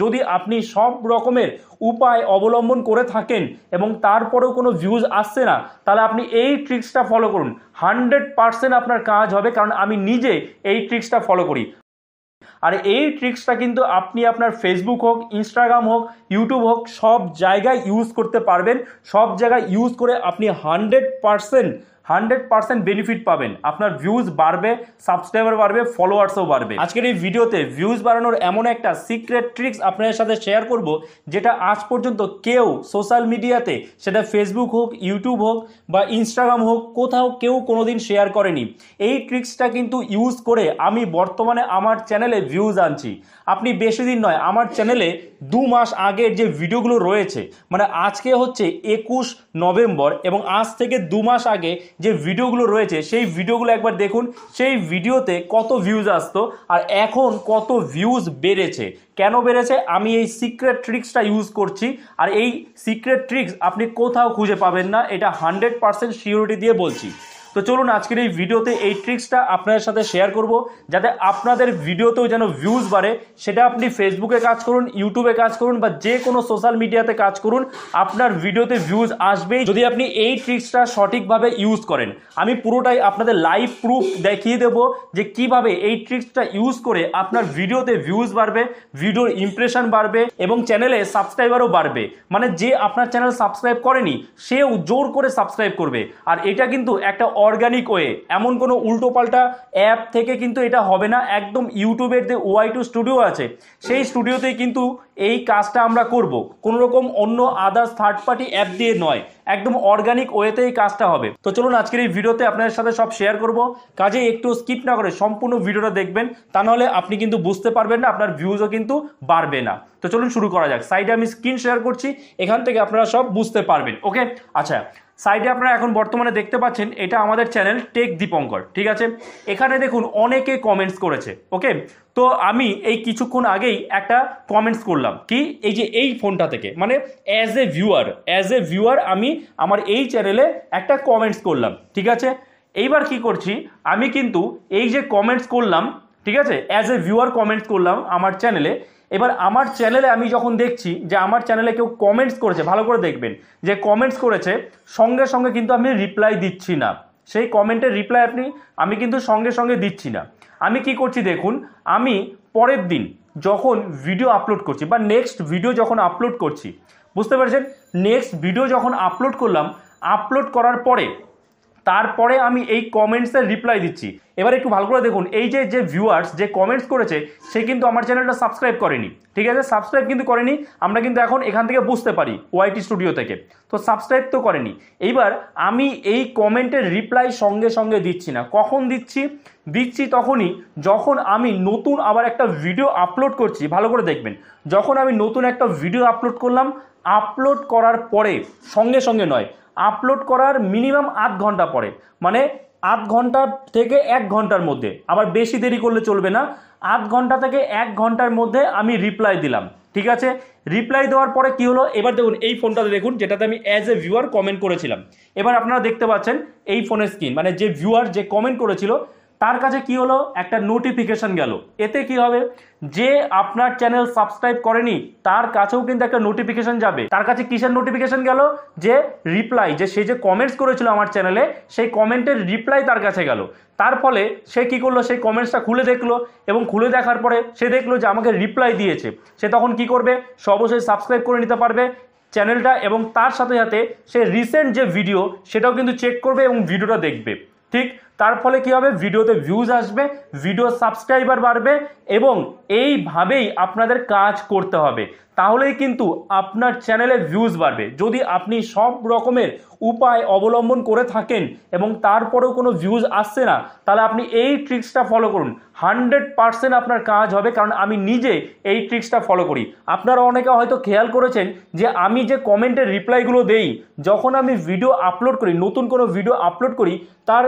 যদি আপনি সব রকমের উপায় অবলম্বন করে থাকেন এবং তারপরেও কোনো ভিউজ আসছে না, তাহলে আপনি এই ট্রিক্সটা ফলো করুন। 100% আপনার কাজ হবে, কারণ আমি নিজে এই ট্রিক্সটা ফলো করি। আর এই ট্রিক্সটা কিন্তু আপনি আপনার ফেসবুক হোক, ইনস্টাগ্রাম হোক, ইউটিউব হোক, সব জায়গায় ইউজ করতে পারবেন। সব জায়গায় ইউজ করে আপনি 100% বেনিফিট পাবেন। আপনার ভিউজ বাড়বে, সাবস্ক্রাইবার বাড়বে, ফলোয়ার্সও বাড়বে। আজকের এই ভিডিওতে ভিউজ বাড়ানোর এমন একটা সিক্রেট ট্রিক্স আপনাদের সাথে শেয়ার করব, যেটা আজ পর্যন্ত কেউ সোশ্যাল মিডিয়াতে, সেটা ফেসবুক হোক, ইউটিউব হোক বা ইনস্টাগ্রাম হোক, কোথাও কেউ কোনোদিন শেয়ার করেনি। এই ট্রিক্সটা কিন্তু ইউজ করে আমি বর্তমানে আমার চ্যানেলে ভিউজ আনছি। আপনি বেশি দিন নয়, আমার চ্যানেলে 2 মাস আগের যে ভিডিওগুলো রয়েছে, মানে আজকে হচ্ছে 21 নভেম্বর এবং আজ থেকে 2 মাস আগে যে ভিডিওগুলো রয়েছে, সেই ভিডিওগুলো একবার দেখুন। সেই ভিডিওতে কত ভিউজ আসতো আর এখন কত ভিউজ বেড়েছে। কেন বেড়েছে? আমি এই সিক্রেট ট্রিক্সটা ইউজ করছি। আর এই সিক্রেট ট্রিক্স আপনি কোথাও খুঁজে পাবেন না, এটা 100% সিওরিটি দিয়ে বলছি। তো চলুন আজকের এই ভিডিওতে এই ট্রিক্সটা আপনাদের সাথে শেয়ার করব, যাতে আপনাদের ভিডিওতেও যেন ভিউজ বাড়ে। সেটা আপনি ফেসবুকে কাজ করুন, ইউটিউবে কাজ করুন বা যে কোনো সোশ্যাল মিডিয়াতে কাজ করুন, আপনার ভিডিওতে ভিউজ আসবেই যদি আপনি এই ট্রিক্সটা সঠিকভাবে ইউজ করেন। আমি পুরোটাই আপনাদের লাইভ প্রুফ দেখিয়ে দেব যে কিভাবে এই ট্রিক্সটা ইউজ করে আপনার ভিডিওতে ভিউজ বাড়বে, ভিডিওর ইমপ্রেশন বাড়বে এবং চ্যানেলে সাবস্ক্রাইবারও বাড়বে। মানে যে আপনার চ্যানেল সাবস্ক্রাইব করেনি, সেও জোর করে সাবস্ক্রাইব করবে। আর এটা কিন্তু একটা অর্গানিক ওয়ে, এমন কোনো উল্টোপাল্টা অ্যাপ থেকে কিন্তু এটা হবে না। একদম ইউটিউবের যে OI2 স্টুডিও আছে, সেই স্টুডিওতেই কিন্তু এই কাজটা আমরা করব, কোনো রকম অন্য আদার্স থার্ড পার্টি অ্যাপ দিয়ে নয়। একদম অর্গানিক ওয়েতে এই কাজটা হবে। তো চলুন আজকের এই ভিডিওতে আপনাদের সাথে সব শেয়ার করব, কাজে একটু স্কিপ না করে সম্পূর্ণ ভিডিওটা দেখবেন, তা নাহলে আপনি কিন্তু বুঝতে পারবেন না, আপনার ভিউজও কিন্তু বাড়বে না। তো চলুন শুরু করা যাক। সাইডে আমি স্ক্রিন শেয়ার করছি, এখান থেকে আপনারা সব বুঝতে পারবেন। ওকে, আচ্ছা, সাইডে আপনারা এখন বর্তমানে দেখতে পাচ্ছেন, এটা আমাদের চ্যানেল টেক দীপঙ্কর, ঠিক আছে। এখানে দেখুন অনেকে কমেন্টস করেছে। ওকে, তো আমি এই কিছুক্ষণ আগেই একটা কমেন্টস করলাম, কি এই যে এই ফোনটা থেকে, মানে অ্যাজ এ ভিউয়ার আমি আমার এই চ্যানেলে একটা কমেন্টস করলাম, ঠিক আছে। এইবার কি করছি, আমি কিন্তু এই যে কমেন্টস করলাম, ঠিক আছে, অ্যাজ এ ভিউয়ার কমেন্টস করলাম আমার চ্যানেলে। এবার আমার চ্যানেলে আমি যখন দেখছি যে আমার চ্যানেলে কেউ কমেন্টস করেছে, ভালো করে দেখবেন যে কমেন্টস করেছে, সঙ্গে সঙ্গে কিন্তু আমি রিপ্লাই দিচ্ছি না। সেই কমেন্টের রিপ্লাই আমি কিন্তু সঙ্গে সঙ্গে দিচ্ছি না। আমি কি করছি দেখুন, আমি পরের দিন যখন ভিডিও আপলোড করছি বা নেক্সট ভিডিও যখন আপলোড করছি, বুঝতে পেরেছেন, নেক্সট ভিডিও যখন আপলোড করলাম, আপলোড করার পরে তারপরে আমি এই কমেন্টসের রিপ্লাই দিচ্ছি। এবার একটু ভালো করে দেখুন, এই যে ভিউয়ার্স যে কমেন্টস করেছে, সে কিন্তু আমার চ্যানেলটা সাবস্ক্রাইব করেনি, ঠিক আছে, সাবস্ক্রাইব কিন্তু করেনি। আমরা কিন্তু এখন এখান থেকে বুঝতে পারি OIT স্টুডিও থেকে, তো সাবস্ক্রাইব তো করেনি। এইবার আমি এই কমেন্টের রিপ্লাই সঙ্গে সঙ্গে দিচ্ছি না। কখন দিচ্ছি তখনই যখন আমি নতুন আবার একটা ভিডিও আপলোড করছি। ভালো করে দেখবেন, যখন আমি নতুন একটা ভিডিও আপলোড করলাম, আপলোড করার পরে সঙ্গে সঙ্গে নয়, আপলোড করার মিনিমাম 8 ঘন্টা পরে, মানে 8 ঘন্টা থেকে 1 ঘন্টার মধ্যে, আবার বেশি দেরি করলে চলবে না, 8 ঘন্টা থেকে 1 ঘন্টার মধ্যে আমি রিপ্লাই দিলাম, ঠিক আছে। রিপ্লাই দেওয়ার পরে কি হলো, এবার দেখুন এই ফোনটাতে দেখুন, যেটাতে আমি অ্যাজ এ ভিউয়ার কমেন্ট করেছিলাম। এবার আপনারা দেখতে পাচ্ছেন এই ফোনের স্ক্রিন, মানে যে ভিউয়ার যে কমেন্ট করেছিল তার কাছে কি হলো, একটা নোটিফিকেশন গেল। এতে কি হবে, যে আপনার চ্যানেল সাবস্ক্রাইব করেনি তার কাছেও কিন্তু একটা নোটিফিকেশন যাবে। তার কাছে কিসের নোটিফিকেশন গেল, যে রিপ্লাই, যে সে যে কমেন্টস করেছিল আমার চ্যানেলে, সেই কমেন্টের রিপ্লাই তার কাছে গেল। তার ফলে সে কি করলো, সেই কমেন্টসটা খুলে দেখলো এবং খুলে দেখার পরে সে দেখলো যে আমাকে রিপ্লাই দিয়েছে। সে তখন কি করবে, সে অবশ্যই সাবস্ক্রাইব করে নিতে পারবে চ্যানেলটা, এবং তার সাথে সাথে সে রিসেন্ট যে ভিডিও সেটাও কিন্তু চেক করবে এবং ভিডিওটা দেখবে, ঠিক। তার ফলে কি হবে, ভিডিওতে ভিউজ আসবে, ভিডিও সাবস্ক্রাইবার বাড়বে এবং এইভাবেই আপনাদের কাজ করতে হবে। তাহলেই কিন্তু আপনার চ্যানেলে ভিউজ বাড়বে। যদি আপনি সব রকমের উপায় অবলম্বন করে থাকেন এবং তারপরেও কোনো ভিউজ আসছে না, তাহলে আপনি এই ট্রিক্সটা ফলো করুন। 100% আপনার কাজ হবে, কারণ আমি নিজে এই ট্রিক্সটা ফলো করি। আপনারা অনেকে হয়তো খেয়াল করেছেন যে আমি যে কমেন্টের রিপ্লাইগুলো দেই, যখন আমি ভিডিও আপলোড করি, নতুন কোনো ভিডিও আপলোড করি, তার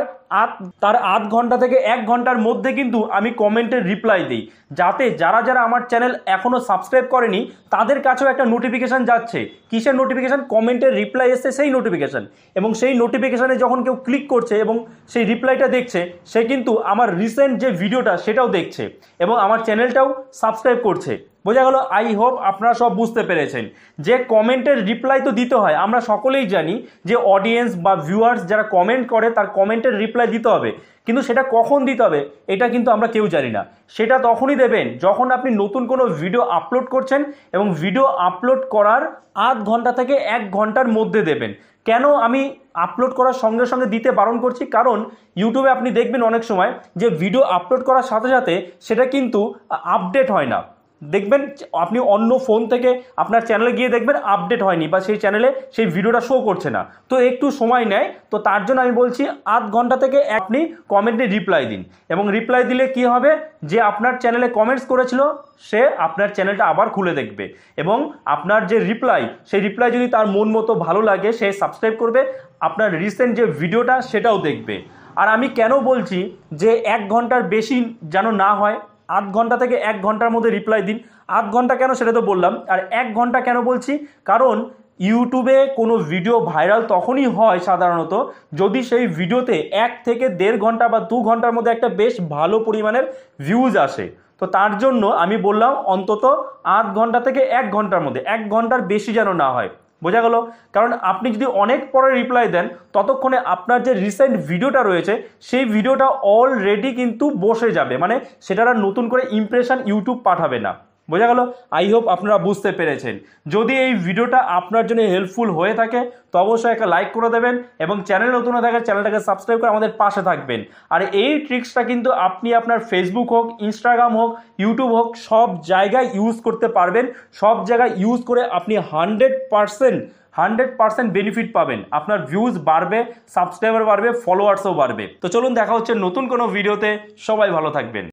8 ঘন্টা থেকে 1 ঘন্টার মধ্যে কিন্তু আমি কমেন্টের রিপ্লাই দিই, যাতে যারা আমার চ্যানেল এখনও সাবস্ক্রাইব করেনি তাদের কাছেও একটা নোটিফিকেশান যাচ্ছে। কিসের নোটিফিকেশান, কমেন্টের রিপ্লাই এসছে সেই নোটিফিকেশান, এবং সেই নোটিফিকেশানে যখন কেউ ক্লিক করছে এবং সেই রিপ্লাইটা দেখছে, সে কিন্তু আমার রিসেন্ট যে ভিডিওটা সেটাও দেখছে এবং আমার চ্যানেলটাও সাবস্ক্রাইব করছে। বোঝা গেল? আই হোপ আপনারা সব বুঝতে পেরেছেন যে কমেন্টের রিপ্লাই তো দিতে হয়। আমরা সকলেই জানি যে অডিয়েন্স বা ভিউয়ার্স যারা কমেন্ট করে তার কমেন্টের রিপ্লাই দিতে হবে, কিন্তু সেটা কখন দিতে হবে এটা কিন্তু আমরা কেউ জানি না। সেটা তখনই দেবেন যখন আপনি নতুন কোনো ভিডিও আপলোড করছেন এবং ভিডিও আপলোড করার আধ ঘন্টা থেকে 1 ঘন্টার মধ্যে দেবেন। কেন আমি আপলোড করার সঙ্গে সঙ্গে দিতে বারণ করছি? কারণ ইউটিউবে আপনি দেখবেন অনেক সময় যে ভিডিও আপলোড করার সাথে সাথে সেটা কিন্তু আপডেট হয় না। দেখবেন আপনি অন্য ফোন থেকে আপনার চ্যানেলে গিয়ে দেখবেন আপডেট হয়নি বা সেই চ্যানেলে সেই ভিডিওটা শো করছে না, তো একটু সময় নেয়। তো তার জন্য আমি বলছি আধ ঘন্টা থেকে আপনি কমেন্টে রিপ্লাই দিন, এবং রিপ্লাই দিলে কি হবে, যে আপনার চ্যানেলে কমেন্টস করেছিল সে আপনার চ্যানেলটা আবার খুলে দেখবে, এবং আপনার যে রিপ্লাই সেই রিপ্লাই যদি তার মন মতো ভালো লাগে সে সাবস্ক্রাইব করবে, আপনার রিসেন্ট যে ভিডিওটা সেটাও দেখবে। আর আমি কেন বলছি যে 1 ঘন্টার বেশি যেন না হয়, আধ ঘন্টা থেকে 1 ঘন্টার মধ্যে রিপ্লাই দিন। আধ ঘন্টা কেন সেটা তো বললাম, আর 1 ঘন্টা কেন বলছি, কারণ ইউটিউবে কোনো ভিডিও ভাইরাল তখনই হয় সাধারণত যদি সেই ভিডিওতে 1 থেকে 1.5 ঘন্টা বা 2 ঘন্টার মধ্যে একটা বেশ ভালো পরিমাণের ভিউজ আসে। তো তার জন্য আমি বললাম অন্তত আধ ঘন্টা থেকে 1 ঘন্টার মধ্যে, 1 ঘন্টার বেশি যেন না হয়। বোঝা গেল? কারণ আপনি যদি অনেক পরে রিপ্লাই দেন ততক্ষণে আপনার যে রিসেন্ট ভিডিওটা রয়েছে সেই ভিডিওটা অলরেডি কিন্তু বসে যাবে, মানে সেটার আর নতুন করে ইমপ্রেশন ইউটিউব পাঠাবে না। বোঝা গেল? আই হোপ আপনারা বুঝতে পেরেছেন। যদি এই ভিডিওটা আপনার জন্য হেল্পফুল হয়ে থাকে তো অবশ্যই একটা লাইক করে দেবেন, এবং চ্যানেল নতুন হয়ে থাকে চ্যানেলটাকে সাবস্ক্রাইব করে আমাদের পাশে থাকবেন। আর এই ট্রিক্সটা কিন্তু আপনি আপনার ফেসবুক হোক, ইনস্টাগ্রাম হোক, ইউটিউব হোক, সব জায়গায় ইউজ করতে পারবেন। সব জায়গায় ইউজ করে আপনি 100% বেনিফিট পাবেন। আপনার ভিউজ বাড়বে, সাবস্ক্রাইবার বাড়বে, ফলোয়ার্সও বাড়বে। তো চলুন দেখা হচ্ছে নতুন কোনো ভিডিওতে। সবাই ভালো থাকবেন।